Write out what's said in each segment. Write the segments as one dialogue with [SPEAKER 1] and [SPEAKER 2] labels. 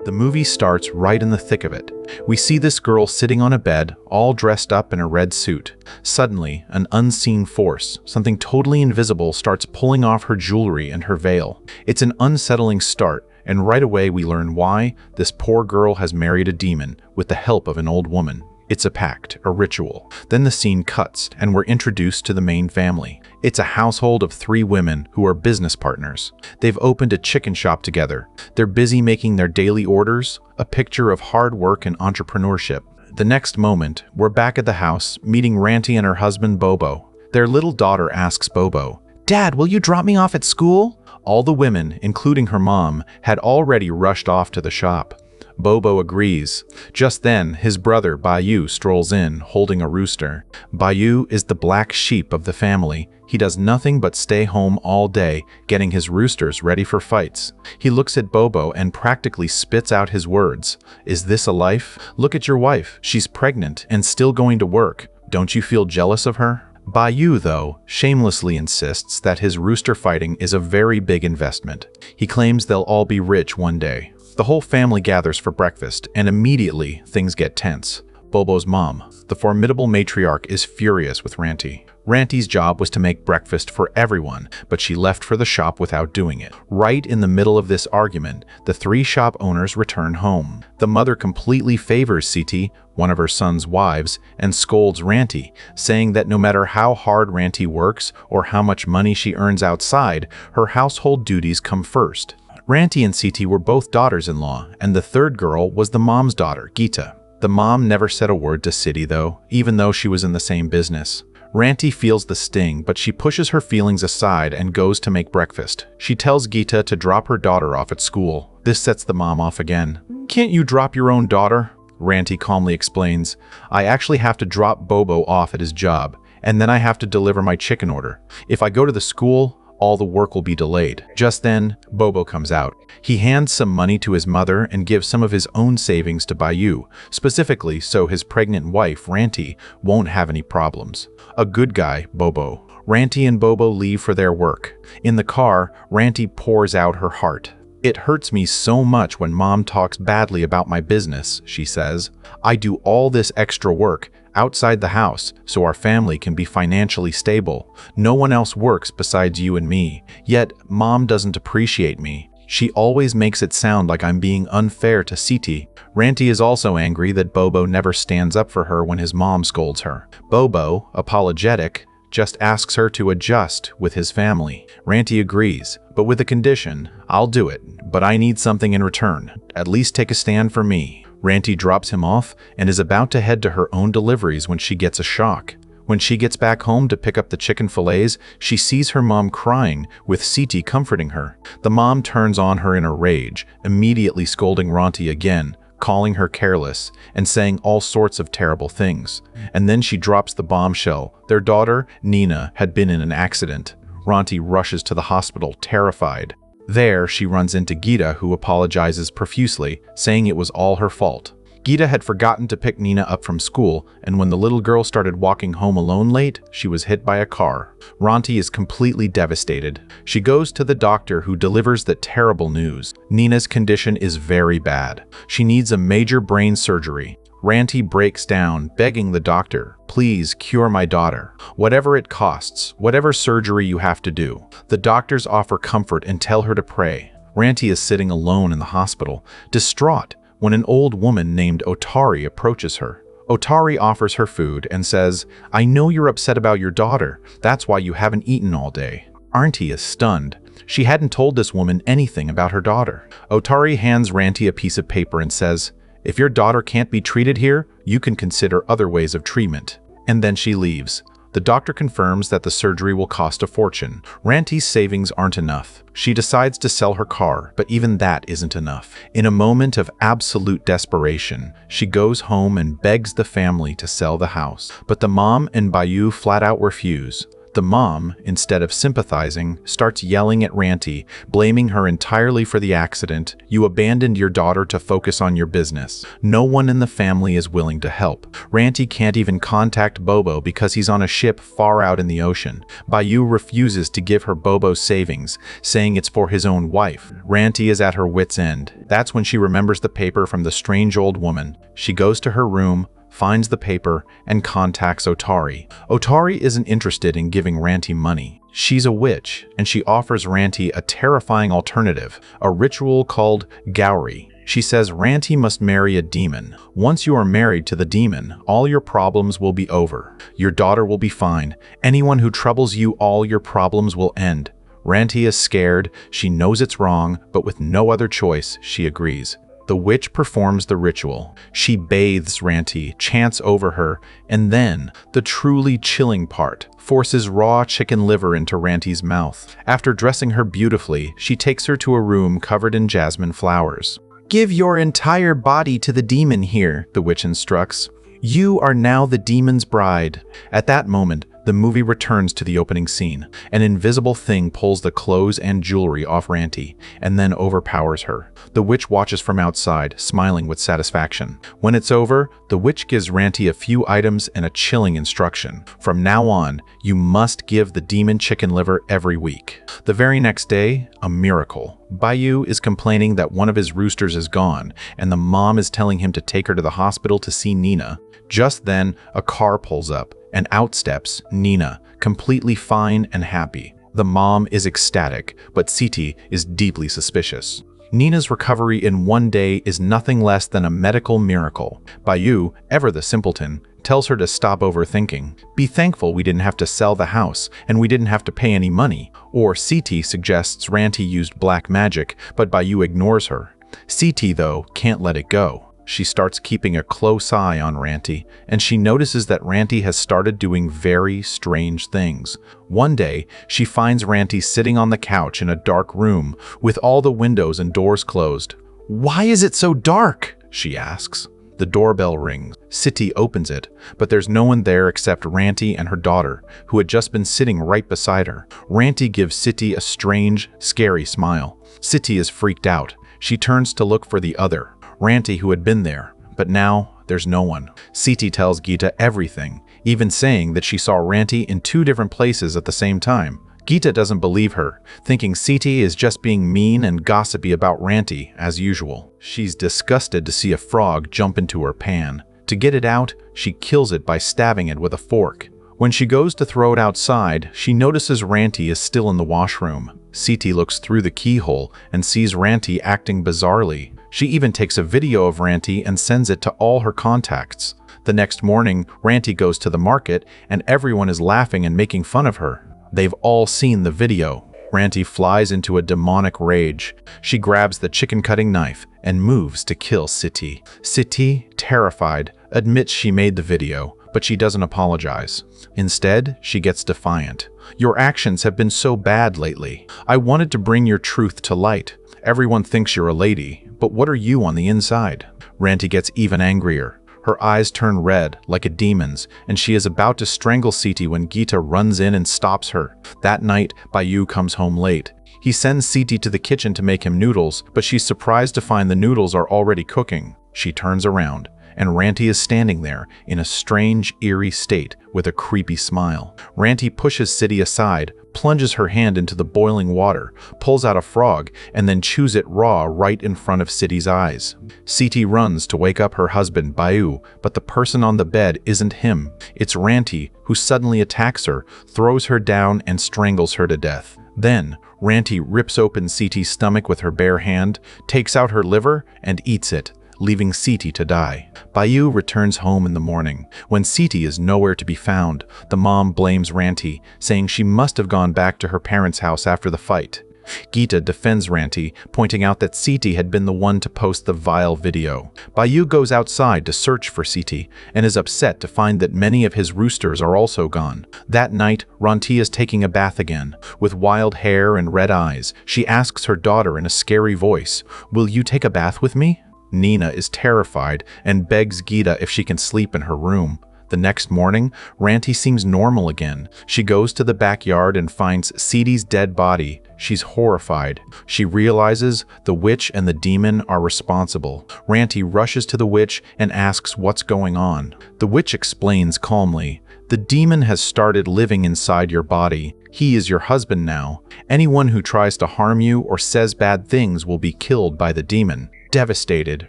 [SPEAKER 1] The movie starts right in the thick of it. We see this girl sitting on a bed, all dressed up in a red suit. Suddenly, an unseen force, something totally invisible, starts pulling off her jewelry and her veil. It's an unsettling start, and right away we learn why this poor girl has married a demon with the help of an old woman. It's a pact, a ritual. Then the scene cuts, and we're introduced to the main family. It's a household of 3 women who are business partners. They've opened a chicken shop together. They're busy making their daily orders, a picture of hard work and entrepreneurship. The next moment, we're back at the house, meeting Ranty and her husband Bobo. Their little daughter asks Bobo, "Dad, will you drop me off at school?" All the women, including her mom, had already rushed off to the shop. Bobo agrees. Just then, his brother Bayou strolls in, holding a rooster. Bayou is the black sheep of the family. He does nothing but stay home all day, getting his roosters ready for fights. He looks at Bobo and practically spits out his words. "Is this a life? Look at your wife. She's pregnant and still going to work. Don't you feel jealous of her?" Bayou, though, shamelessly insists that his rooster fighting is a very big investment. He claims they'll all be rich one day. The whole family gathers for breakfast, and immediately things get tense. Bobo's mom, the formidable matriarch, is furious with Ranty. Ranty's job was to make breakfast for everyone, but she left for the shop without doing it. Right in the middle of this argument, the 3 shop owners return home. The mother completely favors Siti, one of her son's wives, and scolds Ranty, saying that no matter how hard Ranty works or how much money she earns outside, her household duties come first. Ranty and Siti were both daughters-in-law, and the 3rd girl was the mom's daughter, Gita. The mom never said a word to Siti, though, even though she was in the same business. Ranty feels the sting, but she pushes her feelings aside and goes to make breakfast. She tells Gita to drop her daughter off at school. This sets the mom off again. "Can't you drop your own daughter?" Ranty calmly explains. "I actually have to drop Bobo off at his job, and then I have to deliver my chicken order. If I go to the school, all the work will be delayed." Just then, Bobo comes out. He hands some money to his mother and gives some of his own savings to Bayou, specifically so his pregnant wife, Ranty, won't have any problems. A good guy, Bobo. Ranty and Bobo leave for their work. In the car, Ranty pours out her heart. "It hurts me so much when Mom talks badly about my business," she says. "I do all this extra work outside the house so our family can be financially stable. No one else works besides you and me. Yet, Mom doesn't appreciate me. She always makes it sound like I'm being unfair to Siti." Ranty is also angry that Bobo never stands up for her when his mom scolds her. Bobo, apologetic, just asks her to adjust with his family. Ranty agrees, but with a condition. "I'll do it, but I need something in return. At least take a stand for me." Ranty drops him off and is about to head to her own deliveries when she gets a shock. When she gets back home to pick up the chicken fillets, she sees her mom crying, with Siti comforting her. The mom turns on her in a rage, immediately scolding Ranty again, calling her careless, and saying all sorts of terrible things. And then she drops the bombshell. Their daughter, Nina, had been in an accident. Ranty rushes to the hospital, terrified. There, she runs into Gita, who apologizes profusely, saying it was all her fault. Gita had forgotten to pick Nina up from school, and when the little girl started walking home alone late, she was hit by a car. Ranty is completely devastated. She goes to the doctor, who delivers the terrible news. Nina's condition is very bad. She needs a major brain surgery. Ranty breaks down, begging the doctor, "Please cure my daughter. Whatever it costs, whatever surgery you have to do." The doctors offer comfort and tell her to pray. Ranty is sitting alone in the hospital, distraught, when an old woman named Otari approaches her. Otari offers her food and says, "I know you're upset about your daughter. That's why you haven't eaten all day." Auntie is stunned. She hadn't told this woman anything about her daughter. Otari hands Ranty a piece of paper and says, "If your daughter can't be treated here, you can consider other ways of treatment." And then she leaves. The doctor confirms that the surgery will cost a fortune. Ranty's savings aren't enough. She decides to sell her car, but even that isn't enough. In a moment of absolute desperation, she goes home and begs the family to sell the house. But the mom and Bayou flat out refuse. The mom, instead of sympathizing, starts yelling at Ranti, blaming her entirely for the accident. You abandoned your daughter to focus on your business. No one in the family is willing to help. Ranti can't even contact Bobo because he's on a ship far out in the ocean. Bayu refuses to give her Bobo's savings, saying it's for his own wife. Ranti is at her wit's end. That's when she remembers the paper from the strange old woman. She goes to her room, finds the paper, and contacts Otari. Otari isn't interested in giving Ranti money. She's a witch, and she offers Ranti a terrifying alternative, a ritual called Gowri. She says Ranti must marry a demon. Once you are married to the demon, all your problems will be over. Your daughter will be fine. Anyone who troubles you, all your problems will end. Ranti is scared. She knows it's wrong, but with no other choice, she agrees. The witch performs the ritual. She bathes Ranti, chants over her, and then, the truly chilling part, forces raw chicken liver into Ranti's mouth. After dressing her beautifully, she takes her to a room covered in jasmine flowers. "Give your entire body to the demon here," the witch instructs. "You are now the demon's bride." At that moment, the movie returns to the opening scene. An invisible thing pulls the clothes and jewelry off Ranti, and then overpowers her. The witch watches from outside, smiling with satisfaction. When it's over, the witch gives Ranti a few items and a chilling instruction. From now on, you must give the demon chicken liver every week. The very next day, a miracle. Bayu is complaining that one of his roosters is gone, and the mom is telling him to take her to the hospital to see Nina. Just then, a car pulls up, and out steps Nina, completely fine and happy. The mom is ecstatic, but Siti is deeply suspicious. Nina's recovery in one day is nothing less than a medical miracle. Bayu, ever the simpleton, tells her to stop overthinking. Be thankful we didn't have to sell the house, and we didn't have to pay any money. Or Siti suggests Ranti used black magic, but Bayu ignores her. Siti, though, can't let it go. She starts keeping a close eye on Ranti, and she notices that Ranti has started doing very strange things. One day, she finds Ranti sitting on the couch in a dark room, with all the windows and doors closed. "Why is it so dark?" she asks. The doorbell rings. Siti opens it, but there's no one there except Ranti and her daughter, who had just been sitting right beside her. Ranti gives Siti a strange, scary smile. Siti is freaked out. She turns to look for the other, Ranti, who had been there, but now there's no one. Siti tells Gita everything, even saying that she saw Ranti in 2 different places at the same time. Gita doesn't believe her, thinking Siti is just being mean and gossipy about Ranti, as usual. She's disgusted to see a frog jump into her pan. To get it out, she kills it by stabbing it with a fork. When she goes to throw it outside, she notices Ranti is still in the washroom. Siti looks through the keyhole and sees Ranti acting bizarrely. She even takes a video of Ranti and sends it to all her contacts. The next morning, Ranti goes to the market and everyone is laughing and making fun of her. They've all seen the video. Ranti flies into a demonic rage. She grabs the chicken-cutting knife and moves to kill Siti. Siti, terrified, admits she made the video, but she doesn't apologize. Instead, she gets defiant. "Your actions have been so bad lately. I wanted to bring your truth to light. Everyone thinks you're a lady, but what are you on the inside?" Ranti gets even angrier. Her eyes turn red, like a demon's, and she is about to strangle Siti when Gita runs in and stops her. That night, Bayu comes home late. He sends Siti to the kitchen to make him noodles, but she's surprised to find the noodles are already cooking. She turns around, and Ranti is standing there in a strange, eerie state with a creepy smile. Ranti pushes Siti aside, plunges her hand into the boiling water, pulls out a frog, and then chews it raw right in front of Siti's eyes. Siti runs to wake up her husband, Bayu, but the person on the bed isn't him. It's Ranti, who suddenly attacks her, throws her down, and strangles her to death. Then, Ranti rips open Siti's stomach with her bare hand, takes out her liver, and eats it, leaving Siti to die. Bayu returns home in the morning. When Siti is nowhere to be found, the mom blames Ranti, saying she must have gone back to her parents' house after the fight. Gita defends Ranti, pointing out that Siti had been the one to post the vile video. Bayu goes outside to search for Siti, and is upset to find that many of his roosters are also gone. That night, Ranti is taking a bath again. With wild hair and red eyes, she asks her daughter in a scary voice, "Will you take a bath with me?" Nina is terrified and begs Gita if she can sleep in her room. The next morning, Ranti seems normal again. She goes to the backyard and finds Sidi's dead body. She's horrified. She realizes the witch and the demon are responsible. Ranti rushes to the witch and asks what's going on. The witch explains calmly, "The demon has started living inside your body. He is your husband now. Anyone who tries to harm you or says bad things will be killed by the demon." Devastated,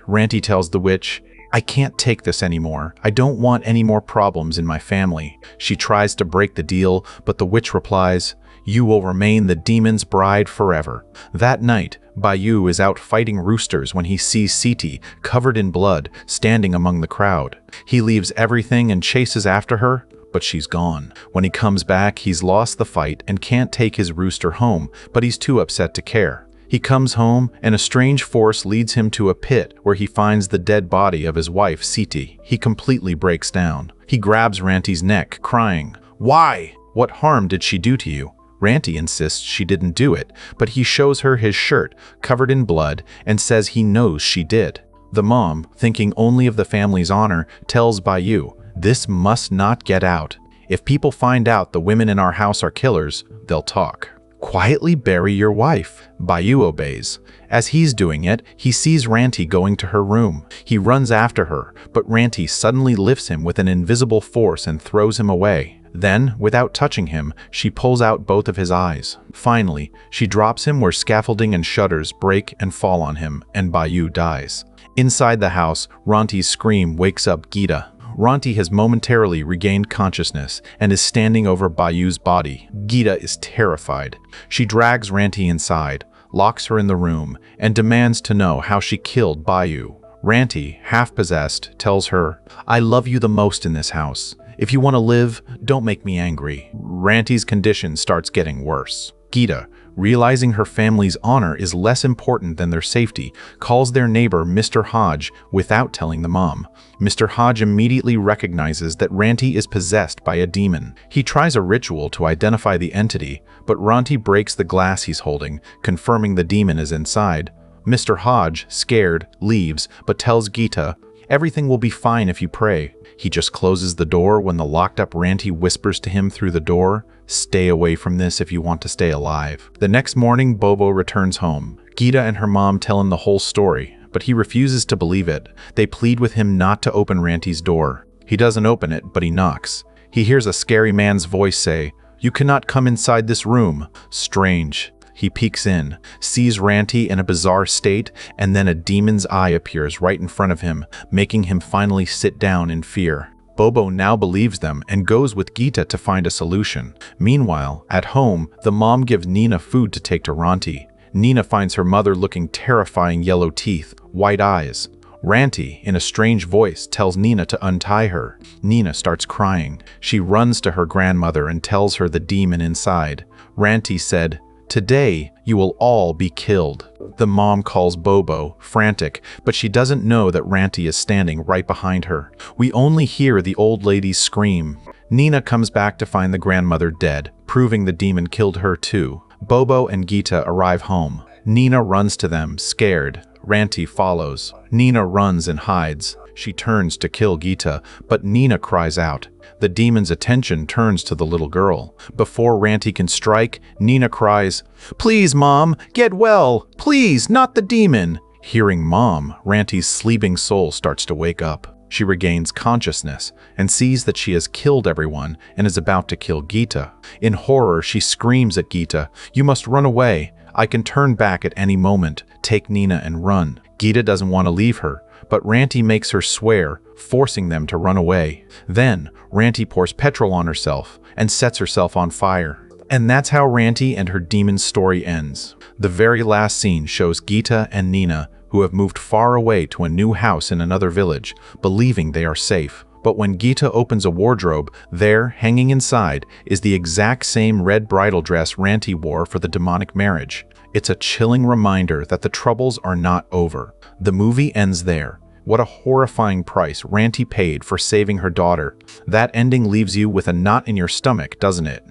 [SPEAKER 1] Ranti tells the witch, "I can't take this anymore. I don't want any more problems in my family." She tries to break the deal, but the witch replies, "You will remain the demon's bride forever." That night, Bayou is out fighting roosters when he sees Siti, covered in blood, standing among the crowd. He leaves everything and chases after her, but she's gone. When he comes back, he's lost the fight and can't take his rooster home, but he's too upset to care. He comes home, and a strange force leads him to a pit where he finds the dead body of his wife, Siti. He completely breaks down. He grabs Ranti's neck, crying, "Why? What harm did she do to you?" Ranti insists she didn't do it, but he shows her his shirt, covered in blood, and says he knows she did. The mom, thinking only of the family's honor, tells Bayou, "This must not get out. If people find out the women in our house are killers, they'll talk. Quietly bury your wife." Bayou obeys. As he's doing it, he sees Ranti going to her room. He runs after her, but Ranti suddenly lifts him with an invisible force and throws him away. Then, without touching him, she pulls out both of his eyes. Finally, she drops him where scaffolding and shutters break and fall on him, and Bayou dies. Inside the house, Ranti's scream wakes up Gita. Ranti has momentarily regained consciousness and is standing over Bayou's body. Gita is terrified. She drags Ranti inside, locks her in the room, and demands to know how she killed Bayou. Ranti, half-possessed, tells her, "I love you the most in this house. If you want to live, don't make me angry." Ranti's condition starts getting worse. Gita, realizing her family's honor is less important than their safety, calls their neighbor Mr. Hodge without telling the mom. Mr. Hodge immediately recognizes that Ranti is possessed by a demon. He tries a ritual to identify the entity, but Ranti breaks the glass he's holding, confirming the demon is inside. Mr. Hodge, scared, leaves, but tells Gita, "Everything will be fine if you pray." He just closes the door when the locked-up Ranti whispers to him through the door, "Stay away from this if you want to stay alive." The next morning, Bobo returns home. Gita and her mom tell him the whole story, but he refuses to believe it. They plead with him not to open Ranti's door. He doesn't open it, but he knocks. He hears a scary man's voice say, "You cannot come inside this room." Strange. He peeks in, sees Ranti in a bizarre state, and then a demon's eye appears right in front of him, making him finally sit down in fear. Bobo now believes them and goes with Gita to find a solution. Meanwhile, at home, the mom gives Nina food to take to Ranti. Nina finds her mother looking terrifying, yellow teeth, white eyes. Ranti, in a strange voice, tells Nina to untie her. Nina starts crying. She runs to her grandmother and tells her the demon inside. Ranti said, "Today, you will all be killed." The mom calls Bobo, frantic, but she doesn't know that Ranti is standing right behind her. We only hear the old lady scream. Nina comes back to find the grandmother dead, proving the demon killed her too. Bobo and Gita arrive home. Nina runs to them, scared. Ranti follows. Nina runs and hides. She turns to kill Gita, but Nina cries out. The demon's attention turns to the little girl. Before Ranti can strike, Nina cries, "Please, Mom, get well! Please, not the demon!" Hearing Mom, Ranti's sleeping soul starts to wake up. She regains consciousness and sees that she has killed everyone and is about to kill Gita. In horror, she screams at Gita, "You must run away. I can turn back at any moment. Take Nina and run." Gita doesn't want to leave her, but Ranti makes her swear, forcing them to run away. Then, Ranti pours petrol on herself and sets herself on fire. And that's how Ranti and her demon story ends. The very last scene shows Gita and Nina, who have moved far away to a new house in another village, believing they are safe. But when Gita opens a wardrobe, there, hanging inside, is the exact same red bridal dress Ranti wore for the demonic marriage. It's a chilling reminder that the troubles are not over. The movie ends there. What a horrifying price Ranti paid for saving her daughter. That ending leaves you with a knot in your stomach, doesn't it?